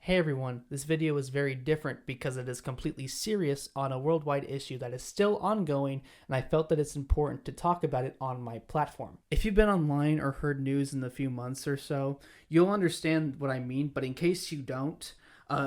Hey everyone, this video is very different because it is completely serious on a worldwide issue that is still ongoing, and I felt that it's important to talk about it on my platform. If you've been online or heard news in the few months or so, you'll understand what I mean, but in case you don't,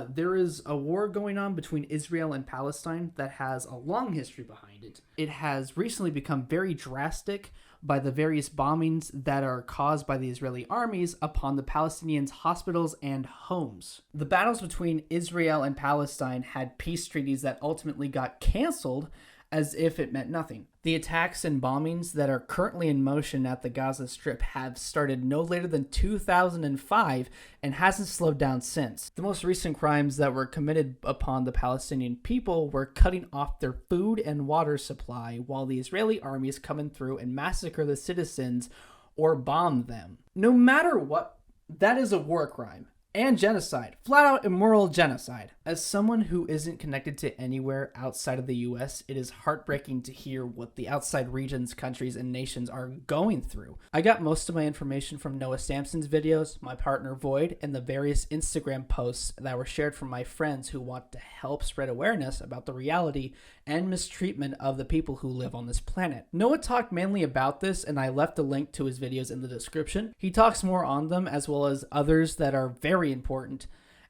there is a war going on between Israel and Palestine that has a long history behind it. It has recently become very drastic by the various bombings that are caused by the Israeli armies upon the Palestinians' hospitals and homes. The battles between Israel and Palestine had peace treaties that ultimately got canceled as if it meant nothing. The attacks and bombings that are currently in motion at the Gaza Strip have started no later than 2005 and hasn't slowed down since. The most recent crimes that were committed upon the Palestinian people were cutting off their food and water supply while the Israeli army is coming through and massacre the citizens or bomb them. No matter what, that is a war crime. And genocide. Flat out immoral genocide. As someone who isn't connected to anywhere outside of the US, it is heartbreaking to hear what the outside regions, countries, and nations are going through. I got most of my information from Noah Samson's videos, my partner Void, and the various Instagram posts that were shared from my friends who want to help spread awareness about the reality and mistreatment of the people who live on this planet. Noah talked mainly about this, and I left a link to his videos in the description. He talks more on them, as well as others that are very important,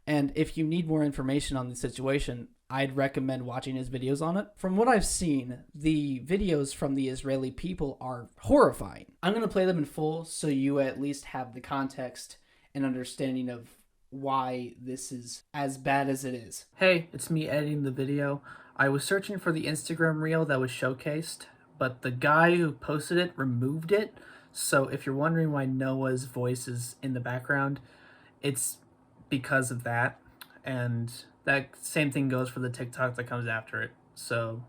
and if you need more information on the situation, I'd recommend watching his videos on it. From what I've seen, the videos from the Israeli people are horrifying. I'm going to play them in full so you at least have the context and understanding of why this is as bad as it is. Hey, it's me editing the video. I was searching for the Instagram reel that was showcased, but the guy who posted it removed it. So if you're wondering why Noah's voice is in the background, it's because of that, and that same thing goes for the TikTok that comes after it. So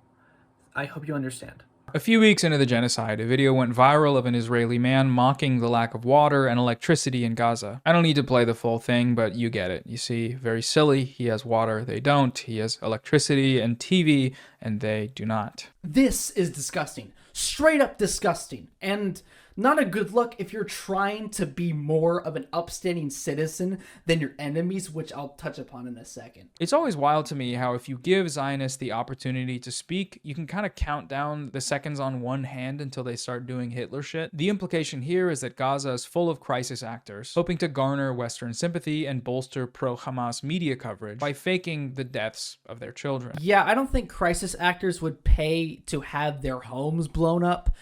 I hope you understand. A few weeks into the genocide, a video went viral of an Israeli man mocking the lack of water and electricity in Gaza. I don't need to play the full thing, but you get it. You see, very silly, he has water, they don't. He has electricity and TV, and they do not. This is disgusting. Straight up disgusting. And not a good look if you're trying to be more of an upstanding citizen than your enemies, which I'll touch upon in a second. It's always wild to me how if you give Zionists the opportunity to speak, you can kind of count down the seconds on one hand until they start doing Hitler shit. The implication here is that Gaza is full of crisis actors, hoping to garner Western sympathy and bolster pro-Hamas media coverage by faking the deaths of their children. Yeah, I don't think crisis actors would pay to have their homes blown up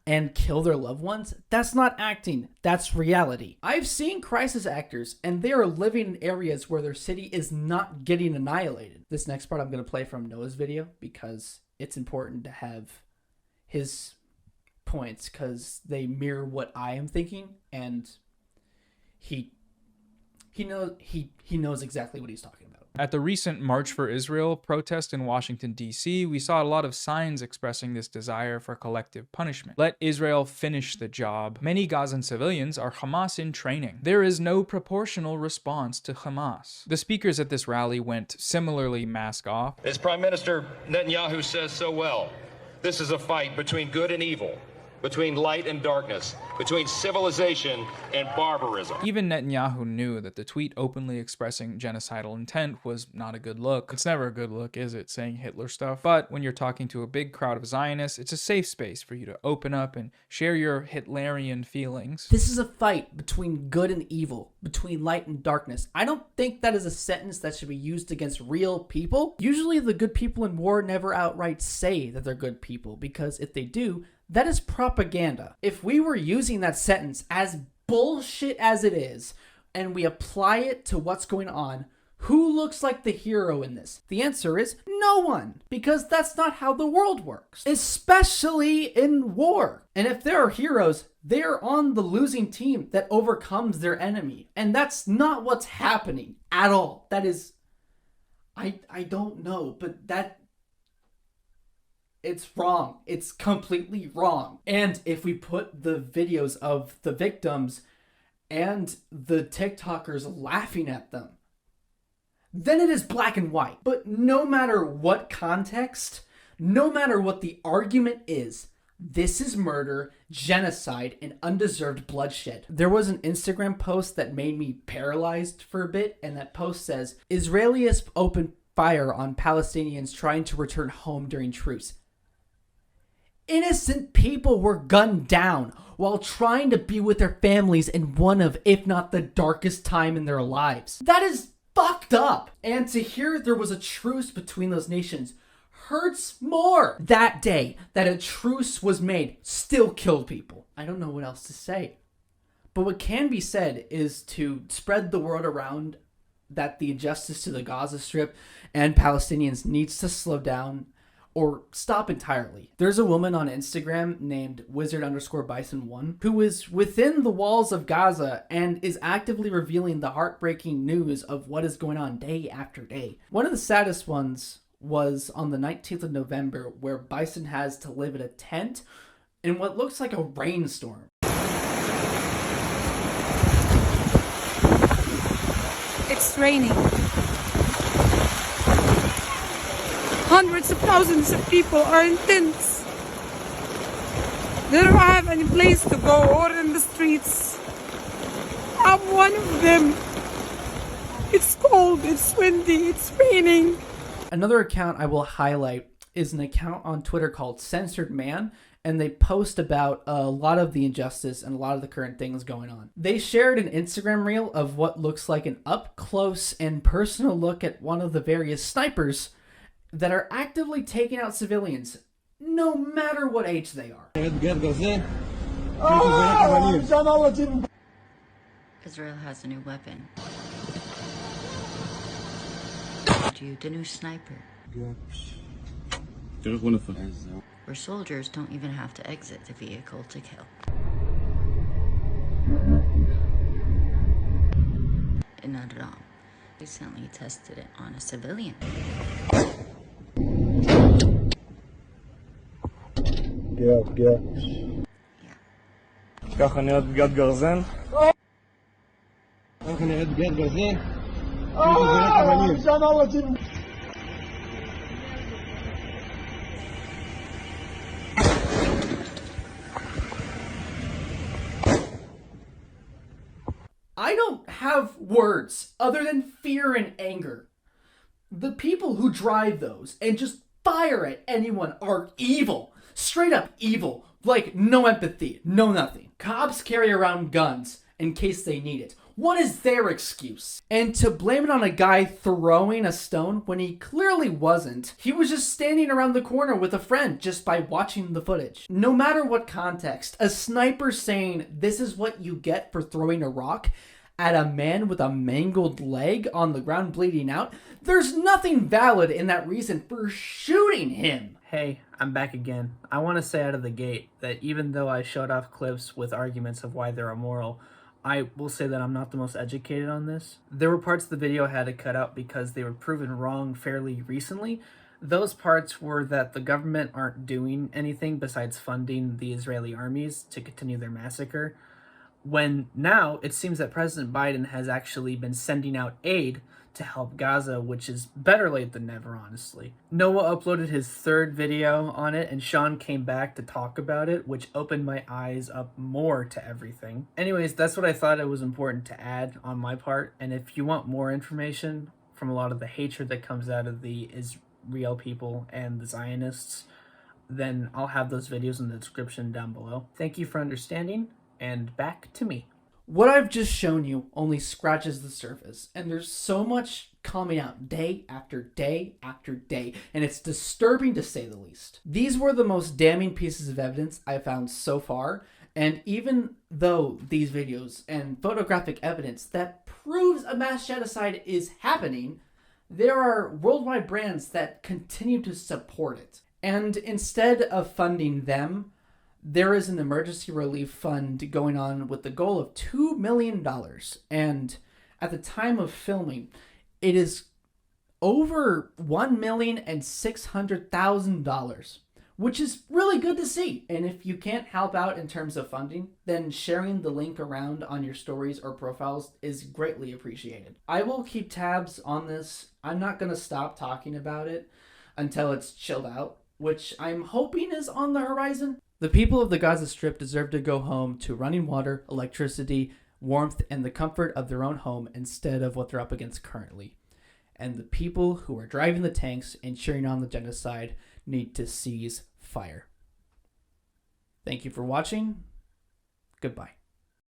and kill their loved ones. That's not acting, that's reality. I've seen crisis actors, and they are living in areas where their city is not getting annihilated. This next part I'm going to play from Noah's video because it's important to have his points because they mirror what I am thinking, and he knows exactly what he's talking about. At the recent March for Israel protest in Washington, D.C., we saw a lot of signs expressing this desire for collective punishment. Let Israel finish the job. Many Gazan civilians are Hamas in training. There is no proportional response to Hamas. The speakers at this rally went similarly mask off. As Prime Minister Netanyahu says so well, this is a fight between good and evil, between light and darkness, between civilization and barbarism. Even Netanyahu knew that the tweet openly expressing genocidal intent was not a good look. It's never a good look, is it, saying Hitler stuff? But when you're talking to a big crowd of Zionists, it's a safe space for you to open up and share your Hitlerian feelings. This is a fight between good and evil, between light and darkness. I don't think that is a sentence that should be used against real people. Usually the good people in war never outright say that they're good people, because if they do, that is propaganda. If we were using that sentence as bullshit as it is, and we apply it to what's going on, who looks like the hero in this? The answer is no one, because that's not how the world works, especially in war. And if there are heroes, they're on the losing team that overcomes their enemy. And that's not what's happening at all. That is, I don't know, but it's wrong. It's completely wrong. And if we put the videos of the victims and the TikTokers laughing at them, then it is black and white. But no matter what context, no matter what the argument is, This is murder, genocide, and undeserved bloodshed. There was an Instagram post that made me paralyzed for a bit, and that post says, Israelis open fire on Palestinians trying to return home during truce. Innocent people were gunned down while trying to be with their families in one of, if not the darkest time in their lives. That is fucked up. And to hear there was a truce between those nations hurts more. That day that a truce was made still killed people. I don't know what else to say. But what can be said is to spread the word around that the injustice to the Gaza Strip and Palestinians needs to slow down or stop entirely. There's a woman on Instagram named wizard_bison1 who is within the walls of Gaza and is actively revealing the heartbreaking news of what is going on day after day. One of the saddest ones was on the 19th of November, where Bison has to live in a tent in what looks like a rainstorm. It's raining. Hundreds of thousands of people are in tents. They don't have any place to go or in the streets. I'm one of them. It's cold, it's windy, it's raining. Another account I will highlight is an account on Twitter called Censored Man, and they post about a lot of the injustice and a lot of the current things going on. They shared an Instagram reel of what looks like an up-close and personal look at one of the various snipers that are actively taking out civilians, no matter what age they are. Israel has a new weapon. The new sniper. Where soldiers don't even have to exit the vehicle to kill. And not at all. Recently tested it on a civilian. ככה נראית פגיעת גרזן. ככה נראית פגיעת גרזן. I don't have words other than fear and anger. The people who drive those and just fire at anyone are evil. Straight up evil. Like, no empathy, no nothing. Cops carry around guns in case they need it. What is their excuse? And to blame it on a guy throwing a stone when he clearly wasn't. He was just standing around the corner with a friend just by watching the footage. No matter what context, a sniper saying this is what you get for throwing a rock at a man with a mangled leg on the ground bleeding out, there's nothing valid in that reason for shooting him. Hey, I'm back again. I want to say out of the gate that even though I showed off clips with arguments of why they're immoral, I will say that I'm not the most educated on this. There were parts of the video I had to cut out because they were proven wrong fairly recently. Those parts were that the government aren't doing anything besides funding the Israeli armies to continue their massacre, when now it seems that President Biden has actually been sending out aid to help Gaza, which is better late than never, honestly. Noah uploaded his third video on it, and Sean came back to talk about it, which opened my eyes up more to everything. Anyways, that's what I thought it was important to add on my part, and if you want more information from a lot of the hatred that comes out of the Israel people and the Zionists, then I'll have those videos in the description down below. Thank you for understanding, and back to me. What I've just shown you only scratches the surface, and there's so much coming out day after day after day, and it's disturbing to say the least. These were the most damning pieces of evidence I found so far, and even though these videos and photographic evidence that proves a mass genocide is happening, there are worldwide brands that continue to support it. And instead of funding them, there is an emergency relief fund going on with the goal of $2 million. And at the time of filming, it is over $1,600,000, which is really good to see. And if you can't help out in terms of funding, then sharing the link around on your stories or profiles is greatly appreciated. I will keep tabs on this. I'm not going to stop talking about it until it's chilled out, which I'm hoping is on the horizon. The people of the Gaza Strip deserve to go home to running water, electricity, warmth, and the comfort of their own home instead of what they're up against currently. And the people who are driving the tanks and cheering on the genocide need to cease fire. Thank you for watching. Goodbye.